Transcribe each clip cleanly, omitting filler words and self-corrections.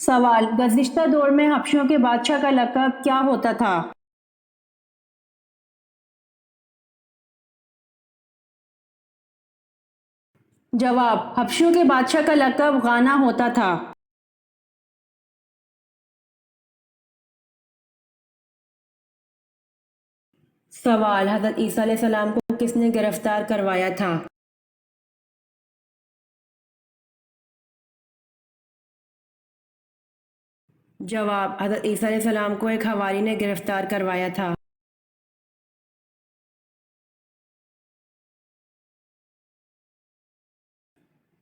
سوال: گزشتہ دور میں حبشوں کے بادشاہ کا لقب کیا ہوتا تھا؟ جواب: حبشوں کے بادشاہ کا لقب غانا ہوتا تھا۔ سوال: حضرت عیسیٰ علیہ السلام کو کس نے گرفتار کروایا تھا؟ جواب: حضرت عیسیٰ علیہ السلام کو ایک حواری نے گرفتار کروایا تھا۔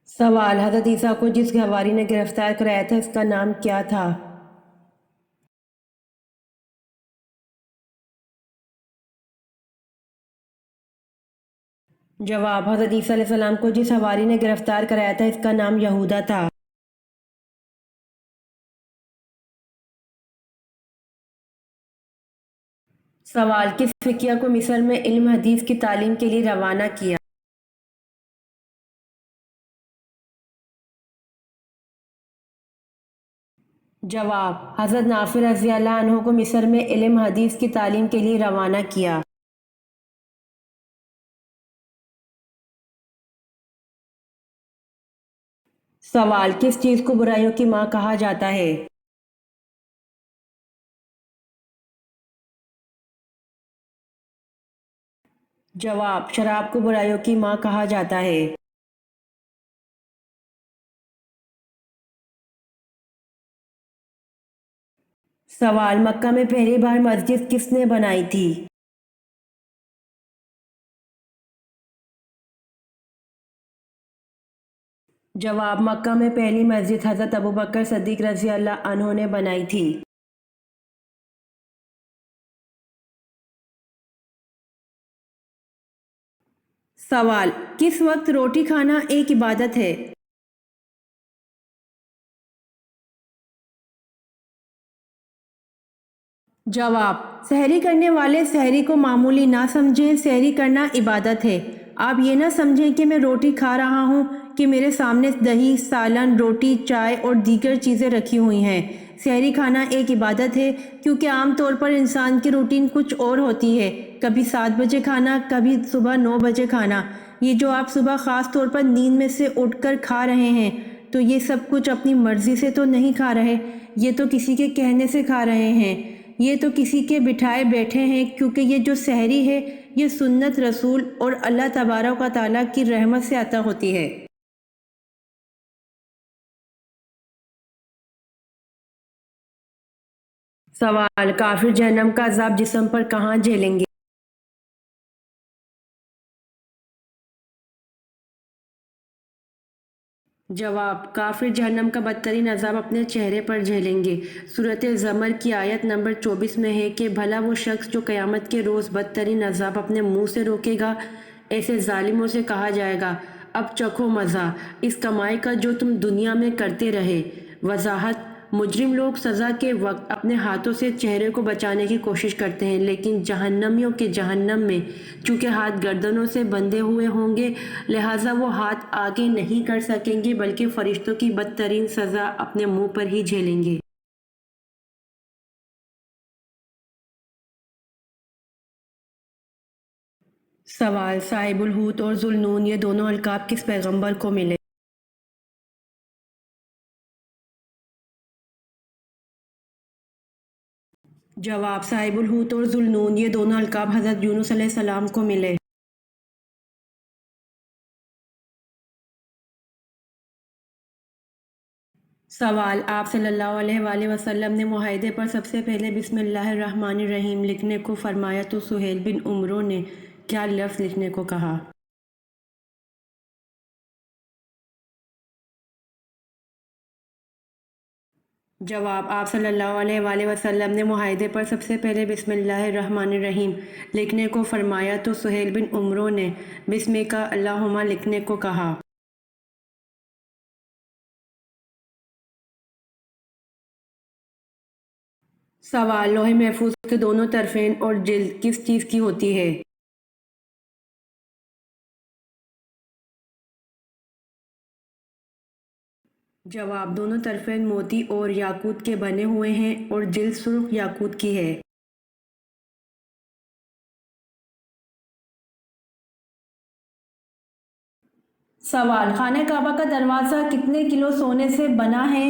سوال: حضرت عیسیٰ کو جس حواری نے گرفتار کرایا تھا اس کا نام کیا تھا؟ جواب: حضرت عیسیٰ علیہ السلام کو جس حواری نے گرفتار کرایا تھا اس کا نام یہودا تھا۔ سوال: کس فقیہ کو مصر میں علم حدیث کی تعلیم کے لیے روانہ کیا؟ جواب: حضرت نافع رضی اللہ عنہ کو مصر میں علم حدیث کی تعلیم کے لیے روانہ کیا۔ سوال: کس چیز کو برائیوں کی ماں کہا جاتا ہے؟ جواب: شراب کو برائیوں کی ماں کہا جاتا ہے۔ سوال: مکہ میں پہلی بار مسجد کس نے بنائی تھی؟ جواب: مکہ میں پہلی مسجد حضرت ابوبکر صدیق رضی اللہ عنہ نے بنائی تھی۔ سوال: کس وقت روٹی کھانا ایک عبادت ہے؟ جواب: سحری کرنے والے سحری کو معمولی نہ سمجھیں، سحری کرنا عبادت ہے۔ آپ یہ نہ سمجھیں کہ میں روٹی کھا رہا ہوں کہ میرے سامنے دہی، سالن، روٹی، چائے اور دیگر چیزیں رکھی ہوئی ہیں۔ سحری کھانا ایک عبادت ہے کیونکہ عام طور پر انسان کی روٹین کچھ اور ہوتی ہے، کبھی 7 بجے کھانا، کبھی صبح 9 بجے کھانا۔ یہ جو آپ صبح خاص طور پر نیند میں سے اٹھ کر کھا رہے ہیں تو یہ سب کچھ اپنی مرضی سے تو نہیں کھا رہے، یہ تو کسی کے کہنے سے کھا رہے ہیں، یہ تو کسی کے بٹھائے بیٹھے ہیں، کیونکہ یہ جو سحری ہے یہ سنت رسول اور اللہ تبارک و تعالیٰ کی رحمت سے عطا ہوتی ہے۔ سوال: کافر جہنم کا عذاب جسم پر کہاں جھیلیں گے؟ جواب: کافر جہنم کا بدترین عذاب اپنے چہرے پر جھیلیں گے۔ سورۃ زمر کی آیت نمبر 24 میں ہے کہ بھلا وہ شخص جو قیامت کے روز بدترین عذاب اپنے منہ سے روکے گا۔ ایسے ظالموں سے کہا جائے گا، اب چکھو مزہ اس کمائی کا جو تم دنیا میں کرتے رہے۔ وضاحت: مجرم لوگ سزا کے وقت اپنے ہاتھوں سے چہرے کو بچانے کی کوشش کرتے ہیں، لیکن جہنمیوں کے جہنم میں چونکہ ہاتھ گردنوں سے بندھے ہوئے ہوں گے لہٰذا وہ ہاتھ آگے نہیں کر سکیں گے بلکہ فرشتوں کی بدترین سزا اپنے منہ پر ہی جھیلیں گے۔ سوال: صاحب الحوت اور ذو النون یہ دونوں القاب کس پیغمبر کو ملے؟ جواب: صاحب الحوت اور ذو النون یہ دونوں القاب حضرت یونس علیہ السلام کو ملے۔ سوال: آپ صلی اللہ علیہ وآلہ وسلم نے معاہدے پر سب سے پہلے بسم اللہ الرحمن الرحیم لکھنے کو فرمایا تو سہیل بن عمرو نے کیا لفظ لکھنے کو کہا؟ جواب: آپ صلی اللہ علیہ وآلہ وسلم نے معاہدے پر سب سے پہلے بسم اللہ الرحمن الرحیم لکھنے کو فرمایا تو سہیل بن عمرو نے بسمک اللہم لکھنے کو کہا۔ سوال: لوح محفوظ کے دونوں طرفین اور جلد کس چیز کی ہوتی ہے؟ جواب: دونوں طرفین موتی اور یاقوت کے بنے ہوئے ہیں اور جلد سرخ یاقوت کی ہے۔ سوال: خانہ کعبہ کا دروازہ کتنے کلو سونے سے بنا ہے؟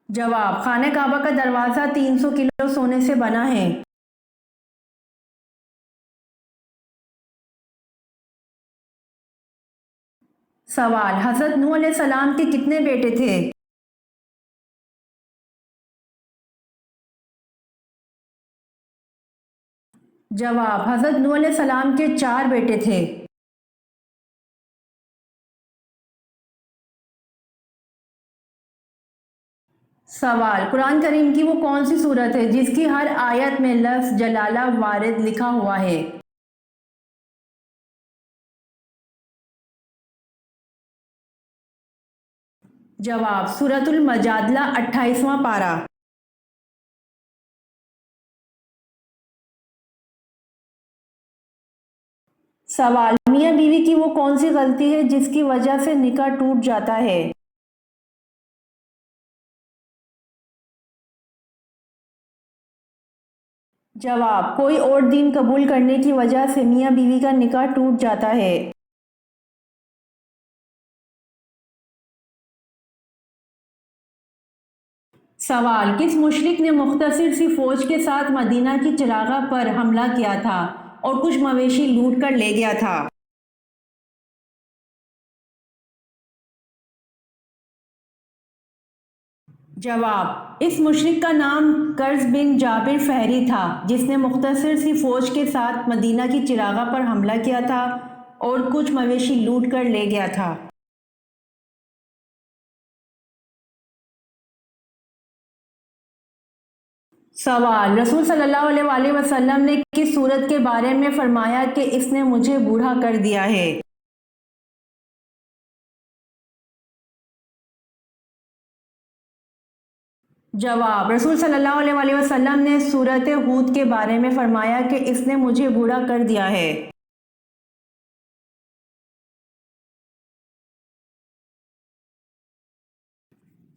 جواب: خانہ کعبہ کا دروازہ 300 کلو سونے سے بنا ہے۔ سوال: حضرت نوح علیہ السلام کے کتنے بیٹے تھے؟ جواب: حضرت نوح علیہ السلام کے 4 بیٹے تھے۔ سوال: قرآن کریم کی وہ کون سی صورت ہے جس کی ہر آیت میں لفظ جلالہ وارد لکھا ہوا ہے؟ جواب: سورۃ المجادلہ 28واں پارہ۔ سوال: میاں بیوی کی وہ کون سی غلطی ہے جس کی وجہ سے نکاح ٹوٹ جاتا ہے؟ جواب: کوئی اور دین قبول کرنے کی وجہ سے میاں بیوی کا نکاح ٹوٹ جاتا ہے۔ سوال: کس مشرک نے مختصر سی فوج کے ساتھ مدینہ کی چراغاہ پر حملہ کیا تھا اور کچھ مویشی لوٹ کر لے گیا تھا؟ جواب: اس مشرک کا نام کرز بن جابر فہری تھا جس نے مختصر سی فوج کے ساتھ مدینہ کی چراغاہ پر حملہ کیا تھا اور کچھ مویشی لوٹ کر لے گیا تھا۔ سوال: رسول صلی اللہ علیہ وآلہ وسلم نے کس سورت کے بارے میں فرمایا کہ اس نے مجھے بوڑھا کر دیا ہے؟ جواب: رسول صلی اللہ علیہ وآلہ وسلم نے سورت ہود کے بارے میں فرمایا کہ اس نے مجھے بوڑھا کر دیا ہے۔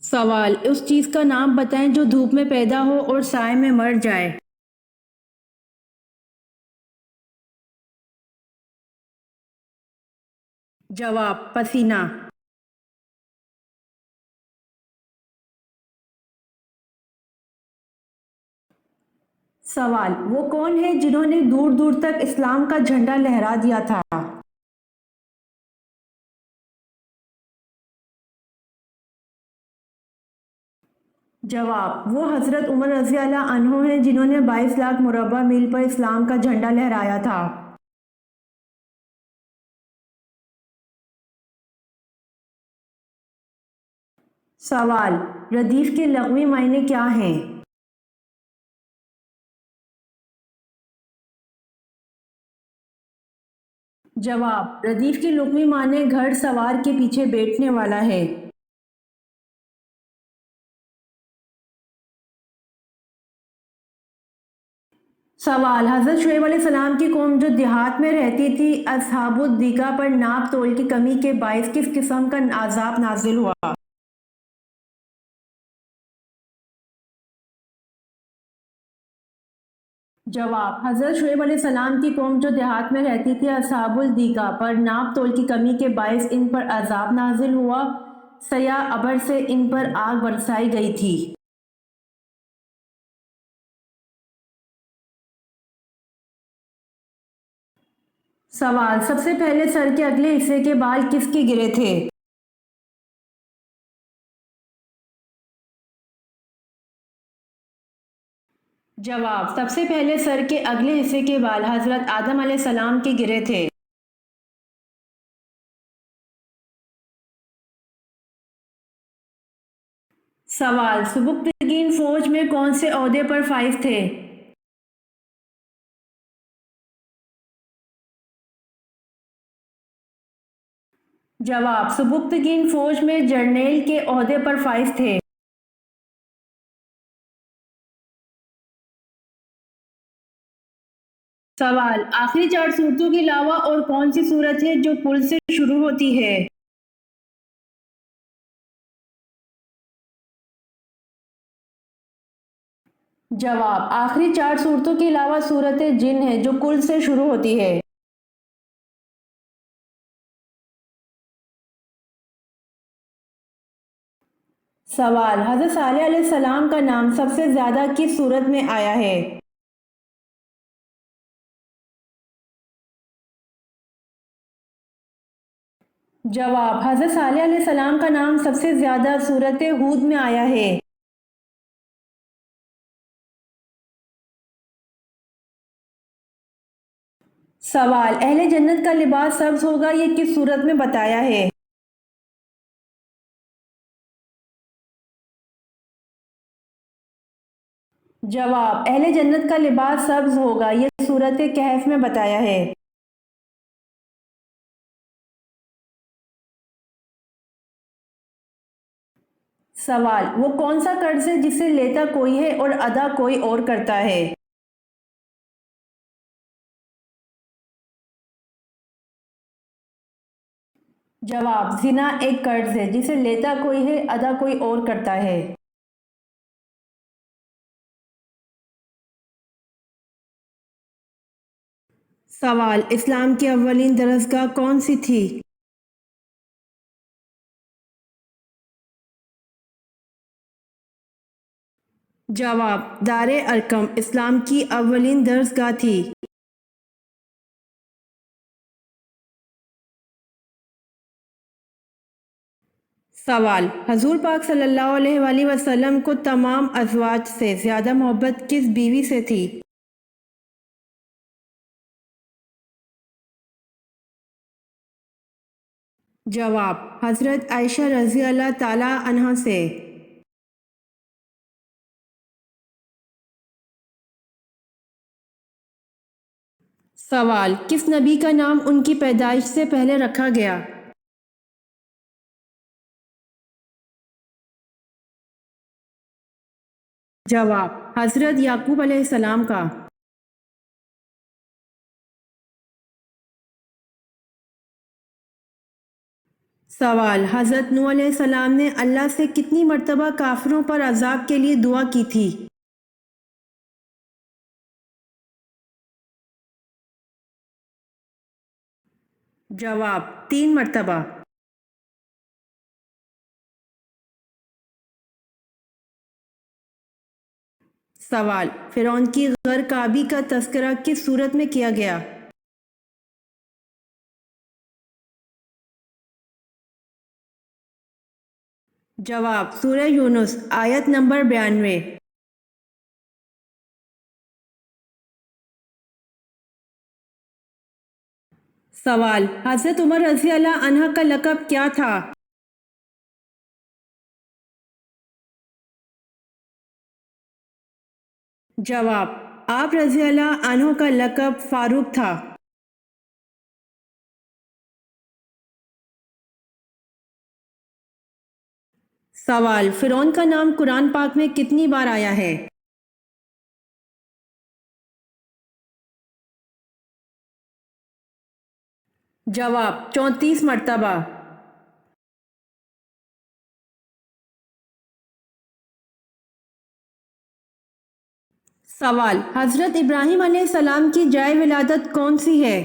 سوال: اس چیز کا نام بتائیں جو دھوپ میں پیدا ہو اور سائے میں مر جائے۔ جواب: پسینہ۔ سوال: وہ کون ہیں جنہوں نے دور دور تک اسلام کا جھنڈا لہرا دیا تھا؟ جواب: وہ حضرت عمر رضی اللہ عنہ ہیں جنہوں نے 22 لاکھ مربع میل پر اسلام کا جھنڈا لہرایا تھا۔ سوال: ردیف کے لغوی معنی کیا ہیں؟ جواب: ردیف کے لغوی معنی گھڑ سوار کے پیچھے بیٹھنے والا ہے۔ سوال: حضرت شعیب علیہ السلام کی قوم جو دیہات میں رہتی تھی اصحاب الدیکہ پر ناپ تول کی کمی کے باعث کس قسم کا عذاب نازل ہوا؟ جواب: حضرت شعیب علیہ السلام کی قوم جو دیہات میں رہتی تھی اصحاب الدیکہ پر ناپ تول کی کمی کے باعث ان پر عذاب نازل ہوا، سیاہ ابر سے ان پر آگ برسائی گئی تھی۔ سوال: سب سے پہلے سر کے اگلے حصے کے بال کس کے گرے تھے؟ جواب: سب سے پہلے سر کے اگلے حصے کے بال حضرت آدم علیہ السلام کے گرے تھے۔ سوال: سبکتگین فوج میں کون سے عہدے پر فائز تھے؟ جواب: سبکتگین فوج میں جرنیل کے عہدے پر فائز تھے۔ سوال: آخری 4 صورتوں کے علاوہ اور کون سی صورت ہے جو کل سے شروع ہوتی ہے؟ جواب: آخری 4 صورتوں کے علاوہ صورت جن ہے جو کل سے شروع ہوتی ہے۔ سوال: حضرت صالح علیہ السلام کا نام سب سے زیادہ کس صورت میں آیا ہے؟ جواب: حضرت صالح علیہ السلام کا نام سب سے زیادہ سورۃ ہود میں آیا ہے۔ سوال: اہل جنت کا لباس سبز ہوگا یہ کس صورت میں بتایا ہے؟ جواب: اہل جنت کا لباس سبز ہوگا یہ صورت کہف میں بتایا ہے۔ سوال: وہ کون سا قرض ہے جسے لیتا کوئی ہے اور ادا کوئی اور کرتا ہے؟ جواب: زنا ایک قرض ہے جسے لیتا کوئی ہے ادا کوئی اور کرتا ہے۔ سوال: اسلام کی اولین درسگاہ کون سی تھی؟ جواب: دار ارقم اسلام کی اولین درسگاہ تھی۔ سوال: حضور پاک صلی اللہ علیہ وآلہ وسلم کو تمام ازواج سے زیادہ محبت کس بیوی سے تھی؟ جواب: حضرت عائشہ رضی اللہ تعالی عنہا سے۔ سوال: کس نبی کا نام ان کی پیدائش سے پہلے رکھا گیا؟ جواب: حضرت یعقوب علیہ السلام کا۔ سوال: حضرت نوح علیہ السلام نے اللہ سے کتنی مرتبہ کافروں پر عذاب کے لیے دعا کی تھی؟ جواب: 3 مرتبہ۔ سوال: فرعون کی غرق آبی کا تذکرہ کس صورت میں کیا گیا؟ جواب: سورہ یونس آیت نمبر 92۔ سوال: حضرت عمر رضی اللہ عنہ کا لقب کیا تھا؟ جواب: آپ رضی اللہ عنہ کا لقب فاروق تھا۔ سوال: فرعون کا نام قرآن پاک میں کتنی بار آیا ہے؟ جواب: 34 مرتبہ۔ سوال: حضرت ابراہیم علیہ السلام کی جائے ولادت کون سی ہے؟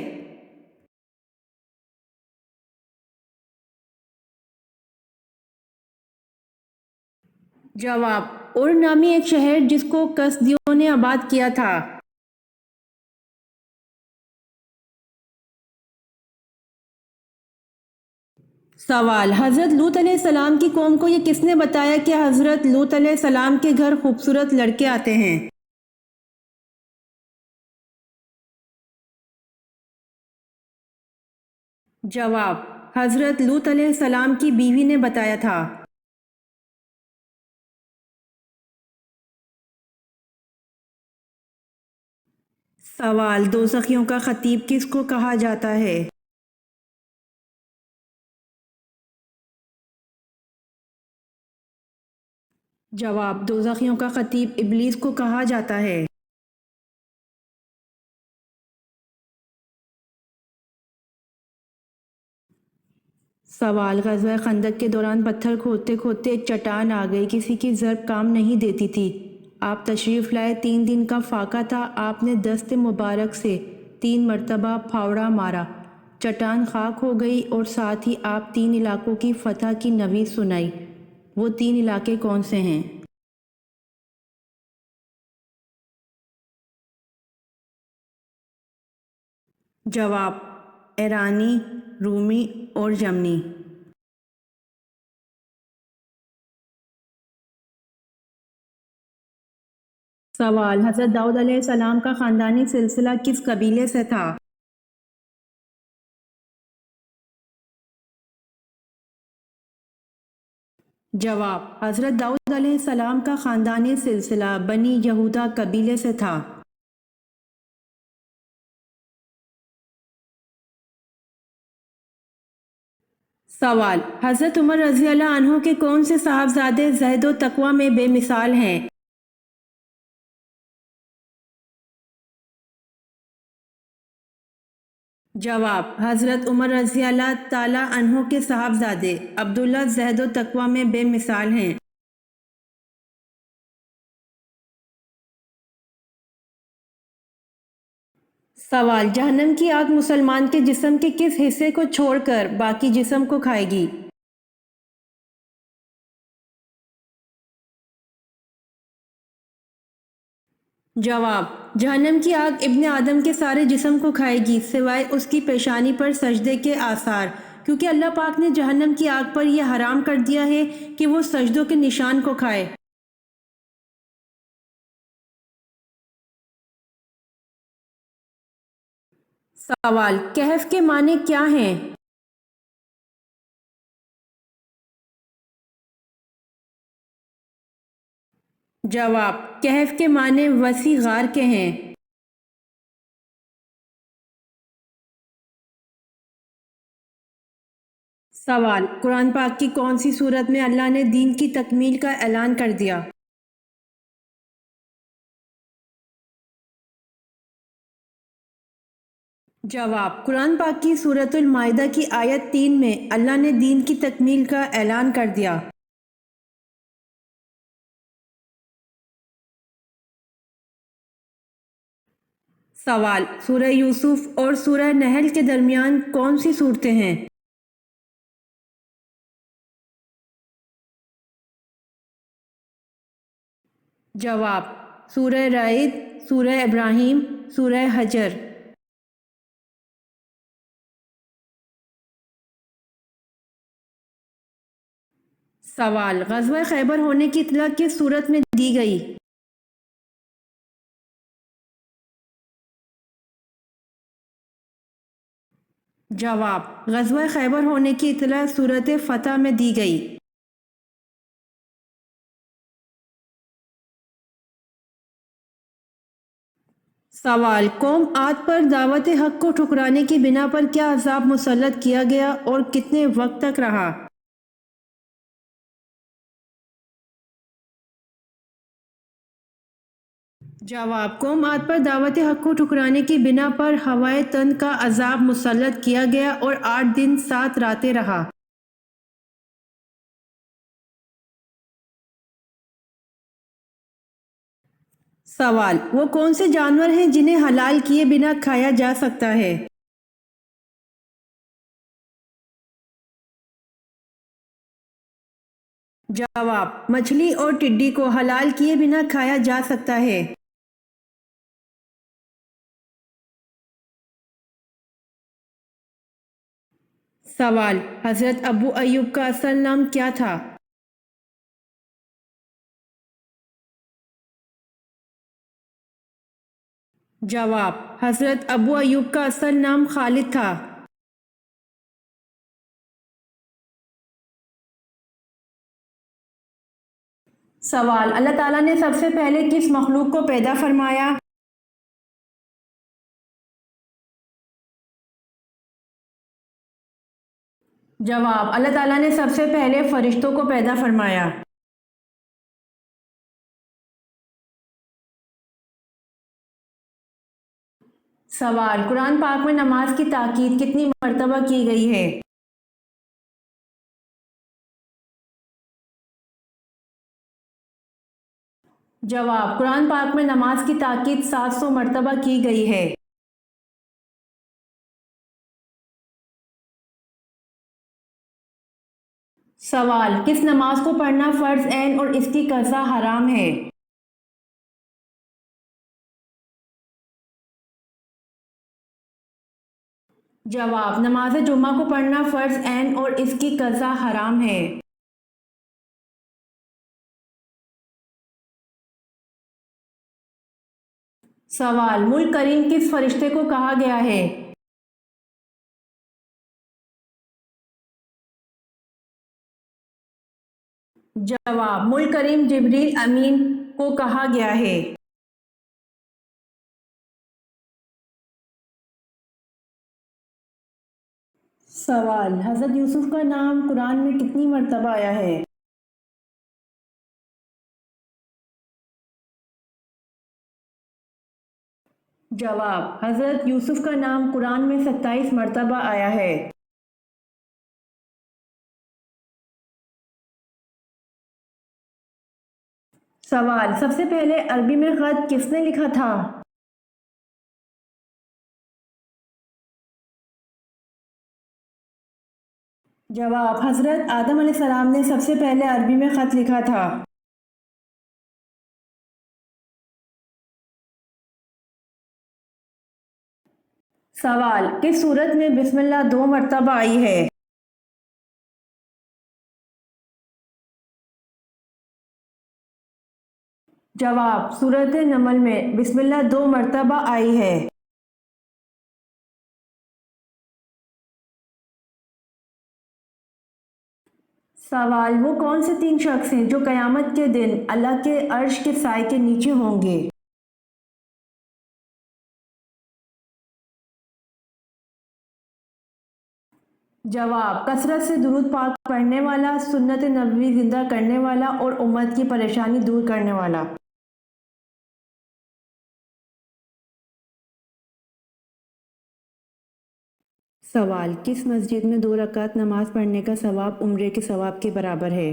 جواب: اور نامی ایک شہر جس کو کسدیوں نے آباد کیا تھا۔ سوال: حضرت لوط علیہ السلام کی قوم کو یہ کس نے بتایا کہ حضرت لوط علیہ السلام کے گھر خوبصورت لڑکے آتے ہیں؟ جواب: حضرت لوط علیہ السلام کی بیوی نے بتایا تھا۔ سوال: دوزخیوں کا خطیب کس کو کہا جاتا ہے؟ جواب: دوزخیوں کا خطیب ابلیس کو کہا جاتا ہے۔ سوال: غزوہ خندق کے دوران پتھر کھودتے کھودتے ایک چٹان آ گئی، کسی کی ضرب کام نہیں دیتی تھی۔ آپ تشریف لائے، 3 دن کا فاقہ تھا، آپ نے دست مبارک سے 3 مرتبہ پھاوڑا مارا، چٹان خاک ہو گئی، اور ساتھ ہی آپ 3 علاقوں کی فتح کی نوید سنائی۔ وہ 3 علاقے کون سے ہیں؟ جواب: ایرانی، رومی اور یمنی۔ سوال: حضرت داؤد علیہ السلام کا خاندانی سلسلہ کس قبیلے سے تھا؟ جواب: حضرت داؤد علیہ السلام کا خاندانی سلسلہ بنی یہودہ قبیلے سے تھا۔ سوال: حضرت عمر رضی اللہ عنہ کے کون سے صاحبزادے زہد و تقوی میں بے مثال ہیں؟ جواب: حضرت عمر رضی اللہ تعالی عنہ کے صاحبزادے عبداللہ زہد و تقوی میں بے مثال ہیں۔ سوال: جہنم کی آگ مسلمان کے جسم کے کس حصے کو چھوڑ کر باقی جسم کو کھائے گی؟ جواب: جہنم کی آگ ابن آدم کے سارے جسم کو کھائے گی سوائے اس کی پیشانی پر سجدے کے آثار، کیونکہ اللہ پاک نے جہنم کی آگ پر یہ حرام کر دیا ہے کہ وہ سجدوں کے نشان کو کھائے۔ سوال: کہف کے معنی کیا ہیں؟ جواب: کہف کے معنی وسیع غار کے ہیں۔ سوال: قرآن پاک کی کون سی صورت میں اللہ نے دین کی تکمیل کا اعلان کر دیا؟ جواب: قرآن پاک کی سورۃ المائدہ کی آیت 3 میں اللہ نے دین کی تکمیل کا اعلان کر دیا۔ سوال: سورہ یوسف اور سورہ نحل کے درمیان کون سی صورتیں ہیں؟ جواب: سورہ رعد، سورہ ابراہیم، سورہ حجر۔ سوال: غزوہ خیبر ہونے کی اطلاع کس صورت میں دی گئی؟ جواب: غزوہ خیبر ہونے کی اطلاع سورۃ فتح میں دی گئی۔ سوال: قوم عاد پر دعوت حق کو ٹھکرانے کی بنا پر کیا عذاب مسلط کیا گیا اور کتنے وقت تک رہا؟ جواب: قوم عاد پر دعوت حق کو ٹھکرانے کی بنا پر ہوائے تند کا عذاب مسلط کیا گیا اور 8 دن 7 راتیں رہا۔ سوال: وہ کون سے جانور ہیں جنہیں حلال کیے بنا کھایا جا سکتا ہے؟ جواب: مچھلی اور ٹڈی کو حلال کیے بنا کھایا جا سکتا ہے۔ سوال: حضرت ابو ایوب کا اصل نام کیا تھا؟ جواب: حضرت ابو ایوب کا اصل نام خالد تھا۔ سوال: اللہ تعالیٰ نے سب سے پہلے کس مخلوق کو پیدا فرمایا؟ جواب: اللہ تعالیٰ نے سب سے پہلے فرشتوں کو پیدا فرمایا۔ سوال: قرآن پاک میں نماز کی تاکید کتنی مرتبہ کی گئی ہے؟ جواب، قرآن پاک میں نماز کی تاکید 700 مرتبہ کی گئی ہے۔ سوال، کس نماز کو پڑھنا فرض عین اور اس کی قضا حرام ہے؟ جواب، نماز جمعہ کو پڑھنا فرض عین اور اس کی قضا حرام ہے۔ سوال، ملک کریم کس فرشتے کو کہا گیا ہے؟ جواب، ملک کریم جبریل امین کو کہا گیا ہے۔ سوال، حضرت یوسف کا نام قرآن میں کتنی مرتبہ آیا ہے؟ جواب، حضرت یوسف کا نام قرآن میں 27 مرتبہ آیا ہے۔ سوال، سب سے پہلے عربی میں خط کس نے لکھا تھا؟ جواب، حضرت آدم علیہ السلام نے سب سے پہلے عربی میں خط لکھا تھا۔ سوال، کس سورت میں بسم اللہ 2 مرتبہ آئی ہے؟ جواب، سورت نمل میں بسم اللہ 2 مرتبہ آئی ہے۔ سوال، وہ کون سے 3 شخص ہیں جو قیامت کے دن اللہ کے عرش کے سائے کے نیچے ہوں گے؟ جواب، کثرت سے درود پاک پڑھنے والا، سنت نبوی زندہ کرنے والا اور امت کی پریشانی دور کرنے والا۔ سوال، کس مسجد میں 2 رکعت نماز پڑھنے کا ثواب عمرے کے ثواب کے برابر ہے؟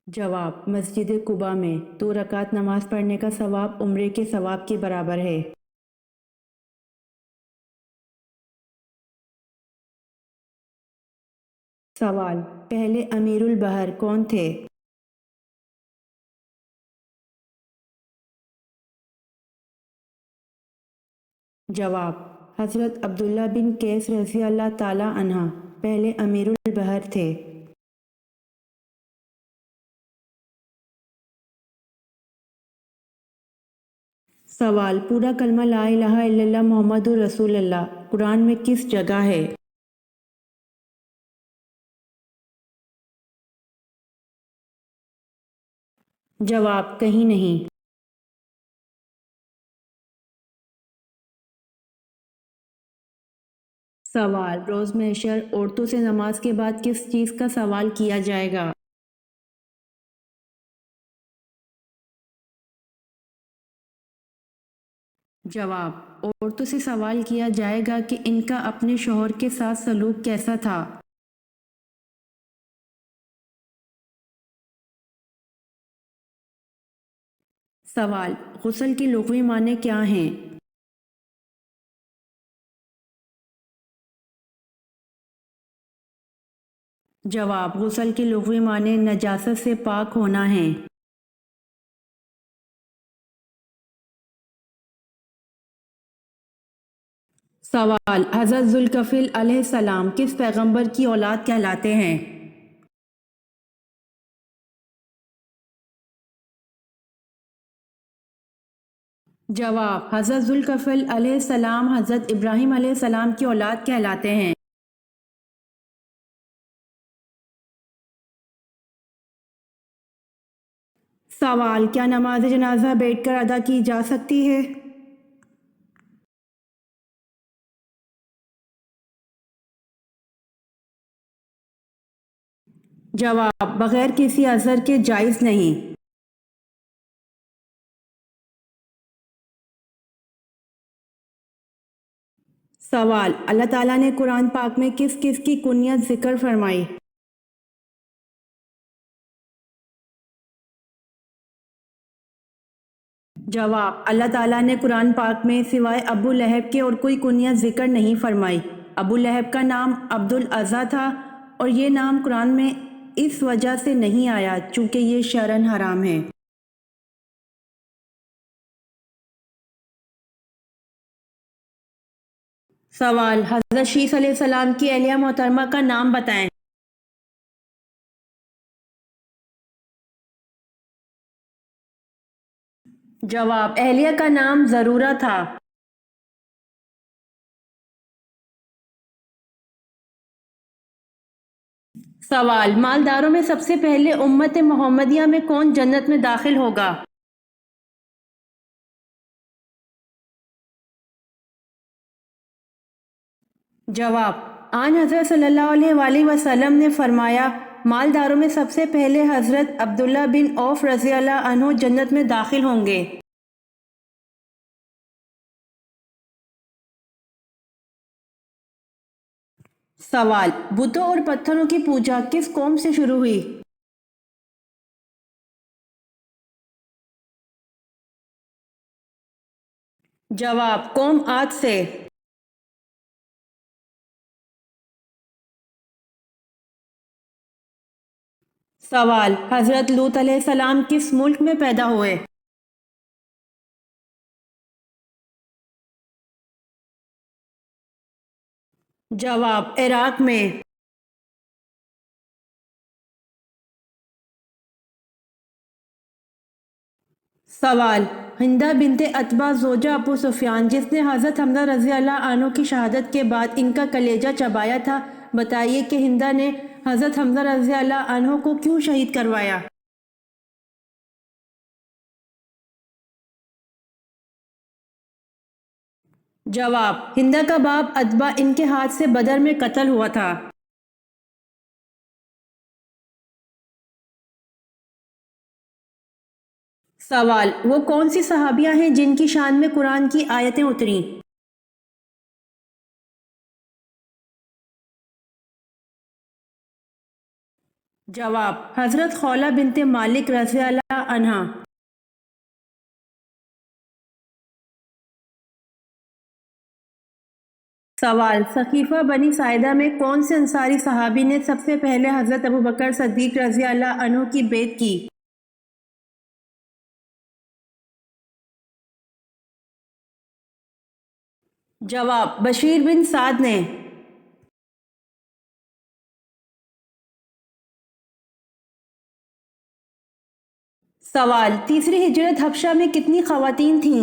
جواب، مسجد قباء میں 2 رکعت نماز پڑھنے کا ثواب عمرے کے ثواب کے برابر ہے۔ سوال، پہلے امیر البحر کون تھے؟ جواب، حضرت عبداللہ بن قیس رضی اللہ تعالی عنہ پہلے امیر البحر تھے۔ سوال، پورا کلمہ لا الہ الا اللہ محمد رسول اللہ قرآن میں کس جگہ ہے؟ جواب، کہیں نہیں۔ سوال، روز محشر عورتوں سے نماز کے بعد کس چیز کا سوال کیا جائے گا؟ جواب، عورتوں سے سوال کیا جائے گا کہ ان کا اپنے شوہر کے ساتھ سلوک کیسا تھا۔ سوال، غسل کے لغوی معنی کیا ہیں؟ جواب، غسل کے لغوی معنی نجاست سے پاک ہونا ہے۔ سوال، حضرت ذوالکفل علیہ السلام کس پیغمبر کی اولاد کہلاتے ہیں؟ جواب، حضرت ذوالکفل علیہ السلام حضرت ابراہیم علیہ السلام کی اولاد کہلاتے ہیں۔ سوال، کیا نماز جنازہ بیٹھ کر ادا کی جا سکتی ہے؟ جواب، بغیر کسی عذر کے جائز نہیں۔ سوال: اللہ تعالیٰ نے قرآن پاک میں کس کس کی کنیت ذکر فرمائی؟ جواب: اللہ تعالیٰ نے قرآن پاک میں سوائے ابو لہب کے اور کوئی کنیت ذکر نہیں فرمائی۔ ابو لہب کا نام عبد العزیٰ تھا اور یہ نام قرآن میں اس وجہ سے نہیں آیا چونکہ یہ شرعاً حرام ہے۔ سوال: حضرت شیث علیہ السلام کی اہلیہ محترمہ کا نام بتائیں۔ جواب: اہلیہ کا نام ضرورہ تھا۔ سوال: مالداروں میں سب سے پہلے امت محمدیہ میں کون جنت میں داخل ہوگا؟ جواب: آن حضرت صلی اللہ علیہ وآلہ وسلم نے فرمایا، مالداروں میں سب سے پہلے حضرت عبداللہ بن عوف رضی اللہ عنہ جنت میں داخل ہوں گے۔ سوال: بتوں اور پتھروں کی پوجا کس قوم سے شروع ہوئی؟ جواب: قوم عاد سے۔ سوال: حضرت لوط علیہ السلام کس ملک میں پیدا ہوئے؟ جواب: عراق میں۔ سوال: ہندہ بنت عتبہ زوجہ ابو سفیان جس نے حضرت حمزہ رضی اللہ عنہ کی شہادت کے بعد ان کا کلیجہ چبایا تھا، بتائیے کہ ہندہ نے حضرت حمزہ رضی اللہ عنہ کو کیوں شہید کروایا؟ جواب: ہندہ کا باپ عتبہ ان کے ہاتھ سے بدر میں قتل ہوا تھا۔ سوال: وہ کون سی صحابیہ ہیں جن کی شان میں قرآن کی آیتیں اتریں؟ جواب: حضرت خولہ بنت مالک رضی اللہ عنہا۔ سوال: ثقیفہ بنی ساعدہ میں کون سے انصاری صحابی نے سب سے پہلے حضرت ابوبکر صدیق رضی اللہ عنہ کی بیعت کی؟ جواب: بشیر بن سعد نے۔ سوال: تیسری ہجرت حبشہ میں کتنی خواتین تھیں؟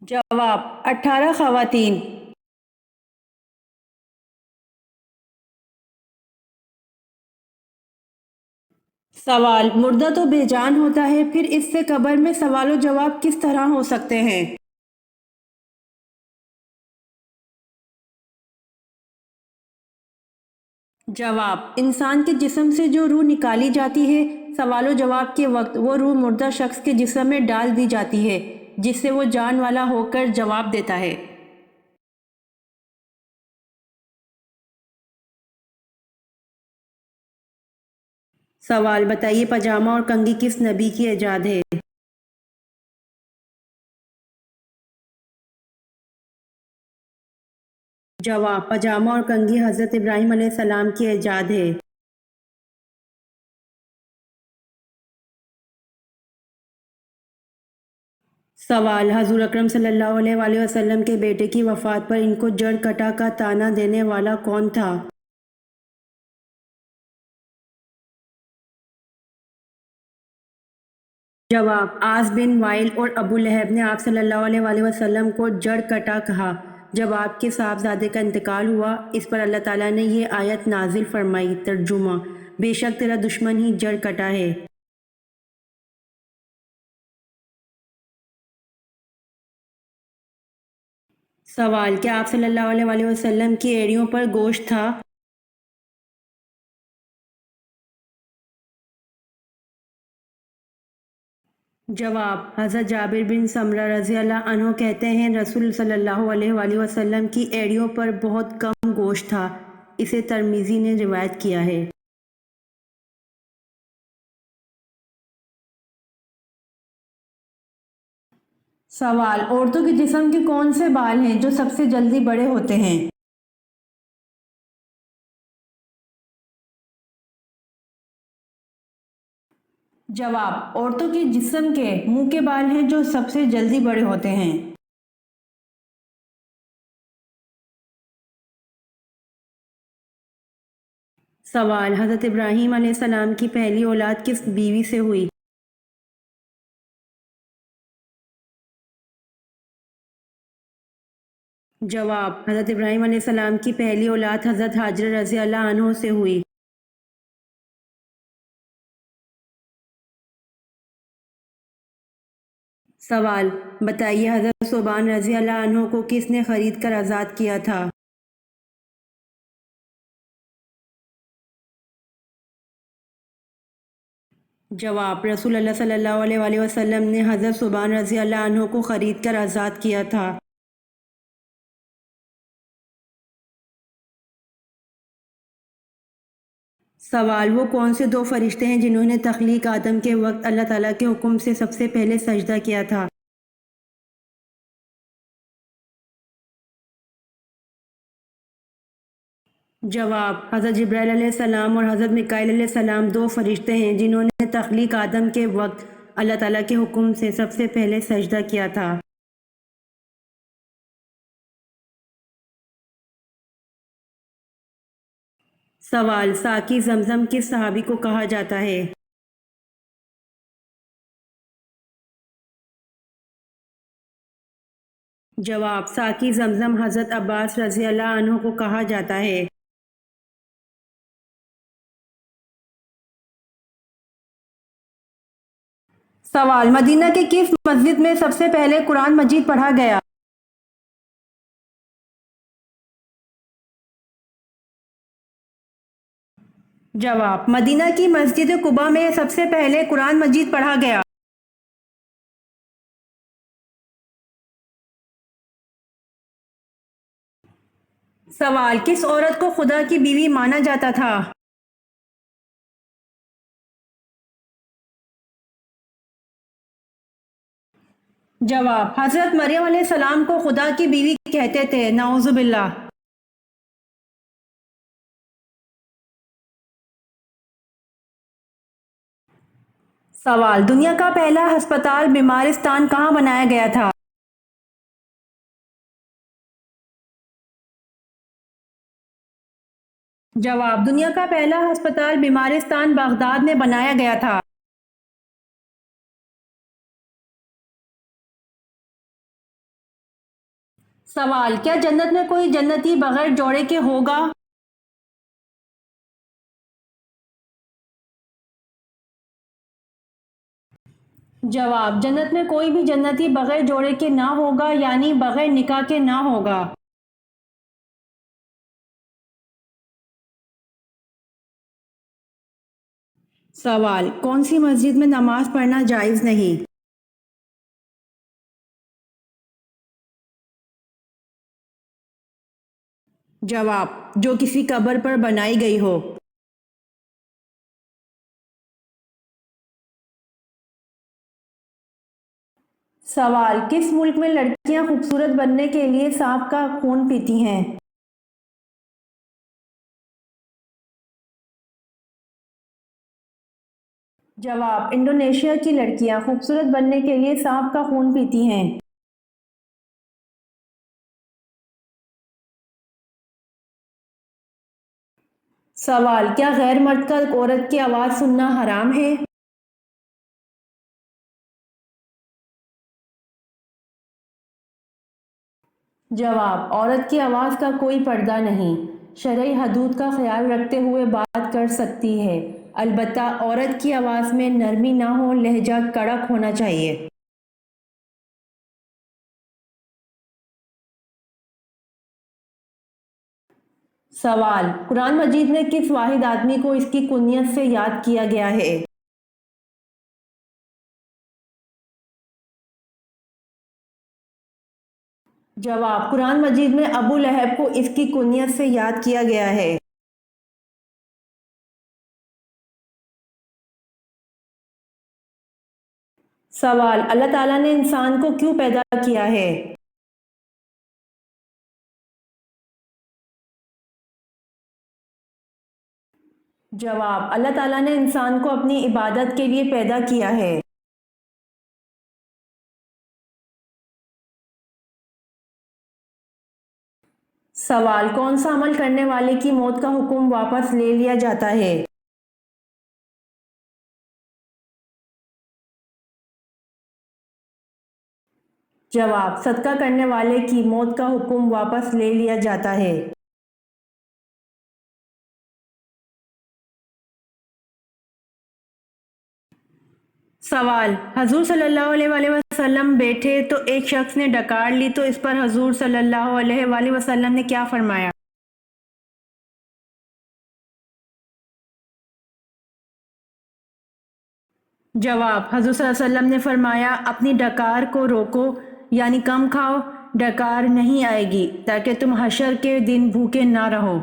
جواب: 18 خواتین۔ سوال: مردہ تو بے جان ہوتا ہے، پھر اس سے قبر میں سوال و جواب کس طرح ہو سکتے ہیں؟ جواب: انسان کے جسم سے جو روح نکالی جاتی ہے، سوال و جواب کے وقت وہ روح مردہ شخص کے جسم میں ڈال دی جاتی ہے، جس سے وہ جان والا ہو کر جواب دیتا ہے۔ سوال: بتائیے پاجامہ اور کنگھی کس نبی کی ایجاد ہے؟ جواب: پاجامہ اور کنگھی حضرت ابراہیم علیہ السلام کی ایجاد ہے۔ سوال: حضور اکرم صلی اللہ علیہ وآلہ وسلم کے بیٹے کی وفات پر ان کو جڑ کٹا کا طعنہ دینے والا کون تھا؟ جواب: عاص بن وائل اور ابو لہب نے آپ صلی اللہ علیہ وآلہ وسلم کو جڑ کٹا کہا جب آپ کے صاحبزادے کا انتقال ہوا۔ اس پر اللہ تعالیٰ نے یہ آیت نازل فرمائی۔ ترجمہ: بے شک تیرا دشمن ہی جڑ کٹا ہے۔ سوال: کیا آپ صلی اللہ علیہ وآلہ وسلم کی ایڑیوں پر گوشت تھا؟ جواب: حضرت جابر بن سمرہ رضی اللہ عنہ کہتے ہیں رسول صلی اللہ علیہ وآلہ وسلم کی ایڑیوں پر بہت کم گوشت تھا۔ اسے ترمذی نے روایت کیا ہے۔ سوال: عورتوں کے جسم کے کون سے بال ہیں جو سب سے جلدی بڑے ہوتے ہیں؟ جواب: عورتوں کے جسم کے منہ کے بال ہیں جو سب سے جلدی بڑے ہوتے ہیں۔ سوال: حضرت ابراہیم علیہ السلام کی پہلی اولاد کس بیوی سے ہوئی؟ جواب: حضرت ابراہیم علیہ السلام کی پہلی اولاد حضرت ہاجرہ رضی اللہ عنہ سے ہوئی۔ سوال: بتائیے حضرت ثوبان رضی اللہ عنہ کو کس نے خرید کر آزاد کیا تھا؟ جواب: رسول اللہ صلی اللہ علیہ وآلہ وسلم نے حضرت ثوبان رضی اللہ عنہ کو خرید کر آزاد کیا تھا۔ سوال: وہ کون سے دو فرشتے ہیں جنہوں نے تخلیق آدم کے وقت اللہ تعالیٰ کے حکم سے سب سے پہلے سجدہ کیا تھا؟ جواب: حضرت جبرائیل علیہ السلام اور حضرت میکائیل علیہ السلام دو فرشتے ہیں جنہوں نے تخلیق آدم کے وقت اللہ تعالیٰ کے حکم سے سب سے پہلے سجدہ کیا تھا۔ سوال: ساقی زمزم کس صحابی کو کہا جاتا ہے؟ جواب: ساقی زمزم حضرت عباس رضی اللہ عنہ کو کہا جاتا ہے۔ سوال: مدینہ کے کس مسجد میں سب سے پہلے قرآن مجید پڑھا گیا؟ جواب: مدینہ کی مسجد قباء میں سب سے پہلے قرآن مجید پڑھا گیا۔ سوال: کس عورت کو خدا کی بیوی مانا جاتا تھا؟ جواب: حضرت مریم علیہ السلام کو خدا کی بیوی کہتے تھے، نعوذ باللہ۔ سوال: دنیا کا پہلا ہسپتال بیمارستان کہاں بنایا گیا تھا؟ جواب: دنیا کا پہلا ہسپتال بیمارستان بغداد میں بنایا گیا تھا۔ سوال: کیا جنت میں کوئی جنتی بغیر جوڑے کے ہوگا؟ جواب: جنت میں کوئی بھی جنتی بغیر جوڑے کے نہ ہوگا، یعنی بغیر نکاح کے نہ ہوگا۔ سوال: کون سی مسجد میں نماز پڑھنا جائز نہیں؟ جواب: جو کسی قبر پر بنائی گئی ہو۔ سوال: کس ملک میں لڑکیاں خوبصورت بننے کے لیے سانپ کا خون پیتی ہیں؟ جواب: انڈونیشیا کی لڑکیاں خوبصورت بننے کے لیے سانپ کا خون پیتی ہیں۔ سوال: کیا غیر مرد کا عورت کی آواز سننا حرام ہے؟ جواب: عورت کی آواز کا کوئی پردہ نہیں، شرعی حدود کا خیال رکھتے ہوئے بات کر سکتی ہے، البتہ عورت کی آواز میں نرمی نہ ہو، لہجہ کڑک ہونا چاہیے۔ سوال: قرآن مجید میں کس واحد آدمی کو اس کی کنیت سے یاد کیا گیا ہے؟ جواب: قرآن مجید میں ابو لہب کو اس کی کنیت سے یاد کیا گیا ہے۔ سوال: اللہ تعالیٰ نے انسان کو کیوں پیدا کیا ہے؟ جواب: اللہ تعالیٰ نے انسان کو اپنی عبادت کے لیے پیدا کیا ہے۔ سوال: کون سا عمل کرنے والے کی موت کا حکم واپس لے لیا جاتا ہے؟ جواب: صدقہ کرنے والے کی موت کا حکم واپس لے لیا جاتا ہے۔ سوال: حضور صلی اللہ علیہ وآلہ وسلم بیٹھے تو ایک شخص نے ڈکار لی تو اس پر حضور صلی اللہ علیہ وآلہ وسلم نے کیا فرمایا؟ جواب: حضور صلی اللہ علیہ وسلم نے فرمایا اپنی ڈکار کو روکو، یعنی کم کھاؤ، ڈکار نہیں آئے گی تاکہ تم حشر کے دن بھوکے نہ رہو۔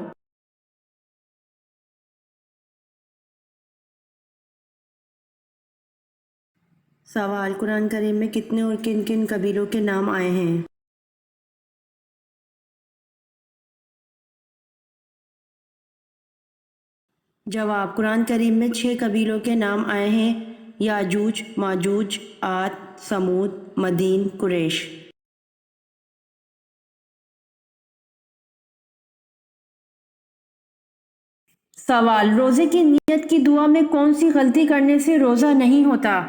سوال: قرآن کریم میں کتنے اور کن کن قبیلوں کے نام آئے ہیں؟ جواب: قرآن کریم میں 6 قبیلوں کے نام آئے ہیں: یاجوج، ماجوج، عاد، سمود، مدین، قریش۔ سوال: روزے کی نیت کی دعا میں کون سی غلطی کرنے سے روزہ نہیں ہوتا؟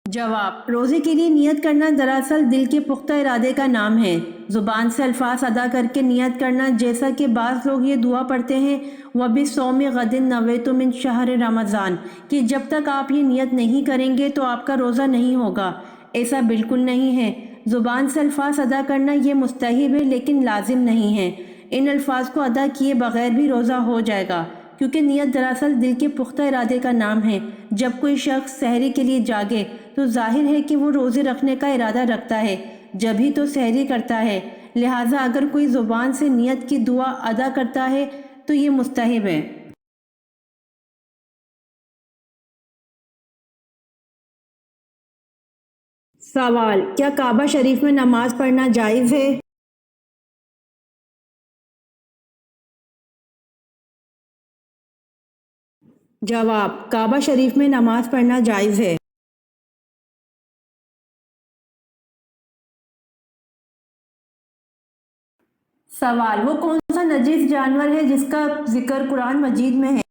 جواب: روزے کے لیے نیت کرنا دراصل دل کے پختہ ارادے کا نام ہے۔ زبان سے الفاظ ادا کر کے نیت کرنا، جیسا کہ بعض لوگ یہ دعا پڑھتے ہیں وَبِصَوْمِ غَدٍ نَوَیْتُ مِنْ شَہْرِ رمضان، کہ جب تک آپ یہ نیت نہیں کریں گے تو آپ کا روزہ نہیں ہوگا، ایسا بالکل نہیں ہے۔ زبان سے الفاظ ادا کرنا یہ مستحب ہے لیکن لازم نہیں ہے۔ ان الفاظ کو ادا کیے بغیر بھی روزہ ہو جائے گا، کیونکہ نیت دراصل دل کے پختہ ارادے کا نام ہے۔ جب کوئی شخص سحری کے لیے جاگے تو ظاہر ہے کہ وہ روزے رکھنے کا ارادہ رکھتا ہے، جبھی تو سحری کرتا ہے، لہٰذا اگر کوئی زبان سے نیت کی دعا ادا کرتا ہے تو یہ مستحب ہے۔ سوال: کیا کعبہ شریف میں نماز پڑھنا جائز ہے؟ جواب: کعبہ شریف میں نماز پڑھنا جائز ہے۔ سوال: وہ کون سا نجس جانور ہے جس کا ذکر قرآن مجید میں ہے؟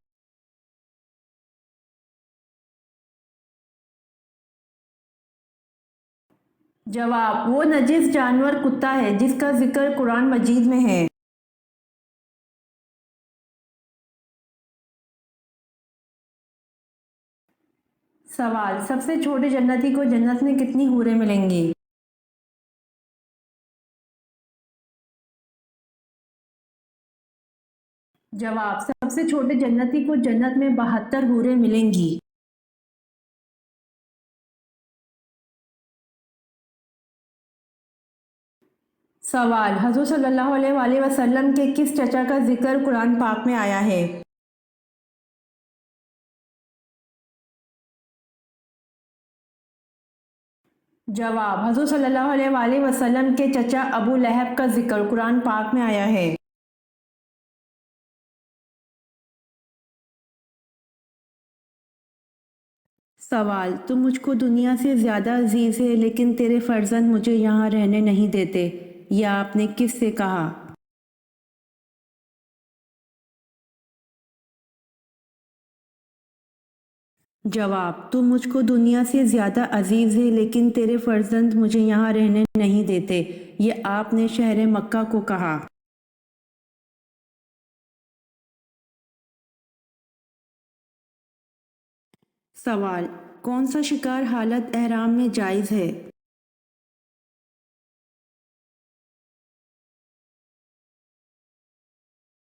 جواب: وہ نجس جانور کتا ہے جس کا ذکر قرآن مجید میں ہے۔ سوال: سب سے چھوٹے جنتی کو جنت میں کتنی حوریں ملیں گی؟ جواب: سب سے چھوٹے جنتی کو جنت میں 72 حوریں ملیں گی۔ سوال: حضور صلی اللہ علیہ وآلہ وسلم کے کس چچا کا ذکر قرآن پاک میں آیا ہے؟ جواب: حضور صلی اللہ علیہ وآلہ وسلم کے چچا ابو لہب کا ذکر قرآن پاک میں آیا ہے۔ سوال: تم مجھ کو دنیا سے زیادہ عزیز ہے لیکن تیرے فرزند مجھے یہاں رہنے نہیں دیتے، یہ آپ نے کس سے کہا؟ جواب: تم مجھ کو دنیا سے زیادہ عزیز ہے لیکن تیرے فرزند مجھے یہاں رہنے نہیں دیتے، یہ آپ نے شہر مکہ کو کہا۔ سوال: کون سا شکار حالت احرام میں جائز ہے؟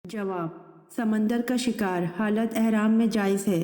جواب: سمندر کا شکار حالت احرام میں جائز ہے۔